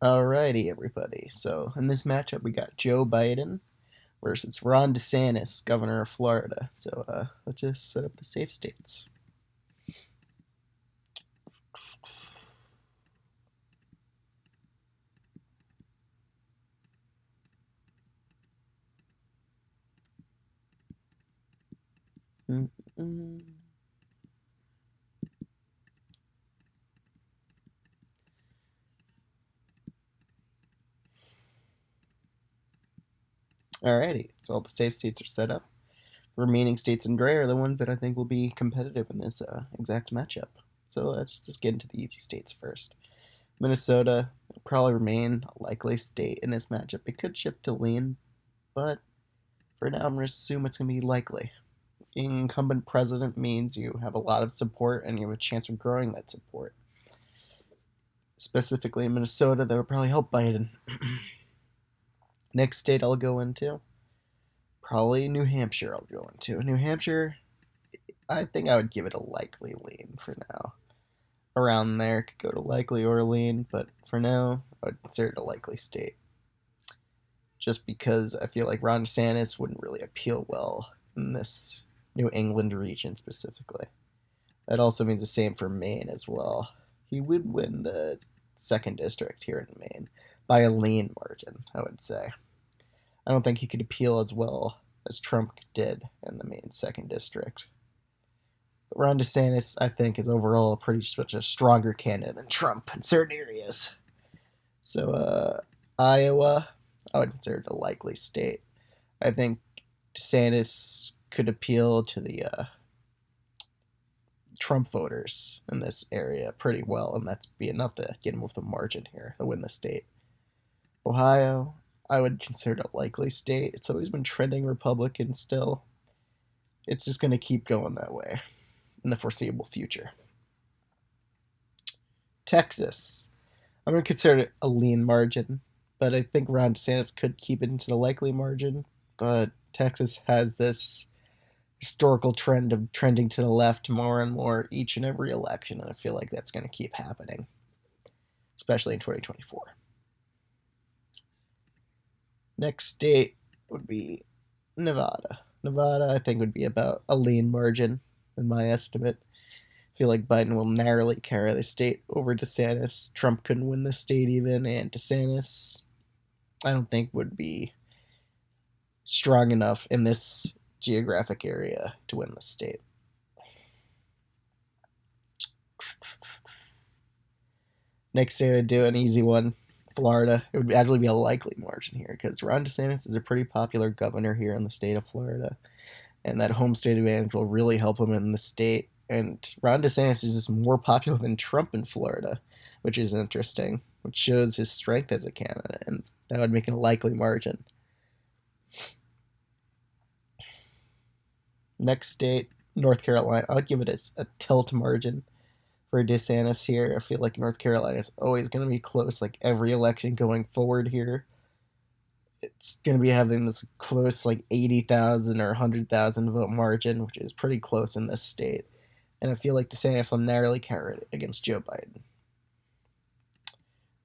Alrighty, everybody. So in this matchup, we got Joe Biden versus Ron DeSantis, governor of Florida. So let's just set up the safe states. Mm-mm. Alrighty, so all the safe states are set up. Remaining states in gray are the ones that I think will be competitive in this exact matchup. So let's just get into the easy states first. Minnesota will probably remain a likely state in this matchup. It could shift to lean, but for now, I'm going to assume it's going to be likely. Being incumbent president means you have a lot of support and you have a chance of growing that support. Specifically in Minnesota, that would probably help Biden. Next state I'll go into, probably New Hampshire. I'll go into New Hampshire. I think I would give it a likely lean for now. Around there, could go to likely or lean, but for now, I would consider it a likely state. Just because I feel like Ron DeSantis wouldn't really appeal well in this New England region specifically. That also means the same for Maine as well. He would win the second district here in Maine by a lean margin, I would say. I don't think he could appeal as well as Trump did in the Maine second district. But Ron DeSantis, I think, is overall pretty much a stronger candidate than Trump in certain areas. So, Iowa, I would consider it a likely state. I think DeSantis could appeal to the Trump voters in this area pretty well, and that's be enough to get him with the margin here to win the state. Ohio, I would consider it a likely state. It's always been trending Republican still. It's just going to keep going that way in the foreseeable future. Texas, I'm going to consider it a lean margin, but I think Ron DeSantis could keep it into the likely margin. But Texas has this historical trend of trending to the left more and more each and every election, and I feel like that's going to keep happening, especially in 2024. Next state would be Nevada. Nevada, I think, would be about a lean margin, in my estimate. I feel like Biden will narrowly carry the state over DeSantis. Trump couldn't win the state even, and DeSantis, I don't think, would be strong enough in this geographic area to win the state. Next state I'd do an easy one, Florida. It would actually be a likely margin here because Ron DeSantis is a pretty popular governor here in the state of Florida, and that home state advantage will really help him in the state. And Ron DeSantis is just more popular than Trump in Florida, which is interesting, which shows his strength as a candidate, and that would make it a likely margin. Next state, North Carolina. I would give it a tilt margin for DeSantis here. I feel like North Carolina is always going to be close, like every election going forward here. It's going to be having this close, like 80,000 or 100,000 vote margin, which is pretty close in this state. And I feel like DeSantis will narrowly carry it against Joe Biden.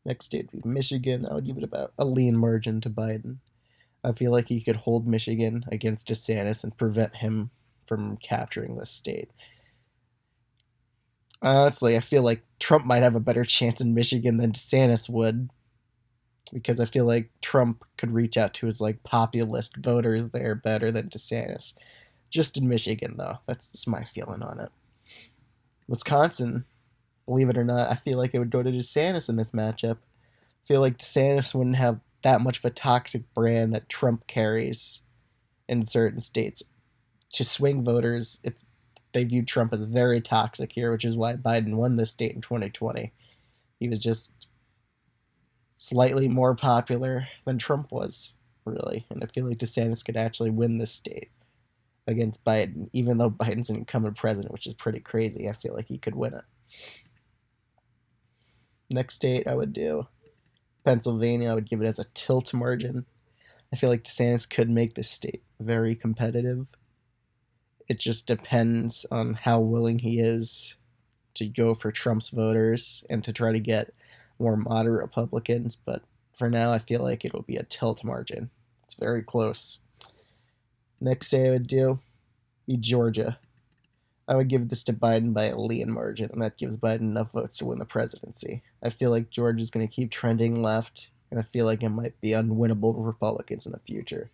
Next state would be Michigan. I would give it about a lean margin to Biden. I feel like he could hold Michigan against DeSantis and prevent him from capturing this state. Honestly, I feel like Trump might have a better chance in Michigan than DeSantis would, because I feel like Trump could reach out to his like populist voters there better than DeSantis. Just in Michigan, though, that's just my feeling on it. Wisconsin, believe it or not, I feel like it would go to DeSantis in this matchup. I feel like DeSantis wouldn't have that much of a toxic brand that Trump carries in certain states. To swing voters, they view Trump as very toxic here, which is why Biden won this state in 2020. He was just slightly more popular than Trump was, really. And I feel like DeSantis could actually win this state against Biden, even though Biden's an incumbent president, which is pretty crazy. I feel like he could win it. Next state I would do Pennsylvania. I would give it as a tilt margin. I feel like DeSantis could make this state very competitive. It just depends on how willing he is to go for Trump's voters and to try to get more moderate Republicans, but for now, I feel like it'll be a tilt margin. It's very close. Next state I would do be Georgia. I would give this to Biden by a lean margin, and that gives Biden enough votes to win the presidency. I feel like Georgia's going to keep trending left, and I feel like it might be unwinnable for Republicans in the future.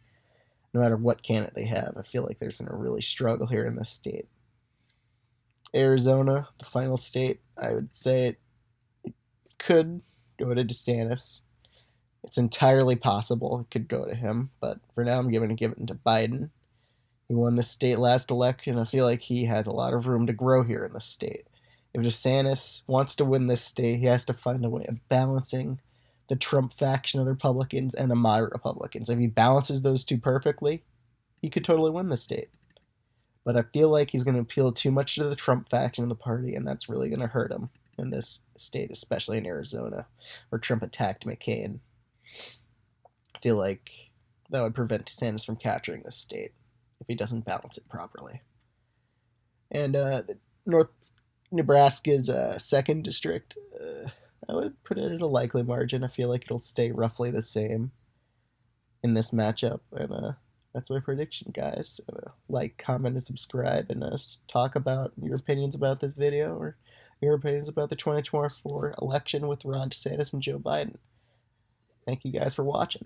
No matter what candidate they have, I feel like they're going to really struggle here in this state. Arizona, the final state, I would say it could go to DeSantis. It's entirely possible it could go to him, but for now I'm going to give it to Biden. He won the state last election. I feel like he has a lot of room to grow here in the state. If DeSantis wants to win this state, he has to find a way of balancing the Trump faction of the Republicans and the moderate Republicans. If he balances those two perfectly, he could totally win the state. But I feel like he's going to appeal too much to the Trump faction of the party, and that's really going to hurt him in this state, especially in Arizona, where Trump attacked McCain. I feel like that would prevent DeSantis from capturing this state if he doesn't balance it properly. And North Nebraska's second district, I would put it as a likely margin. I feel like it'll stay roughly the same in this matchup, and that's my prediction, guys. Like, comment, and subscribe, and talk about your opinions about this video or your opinions about the 2024 election with Ron DeSantis and Joe Biden. Thank you guys for watching.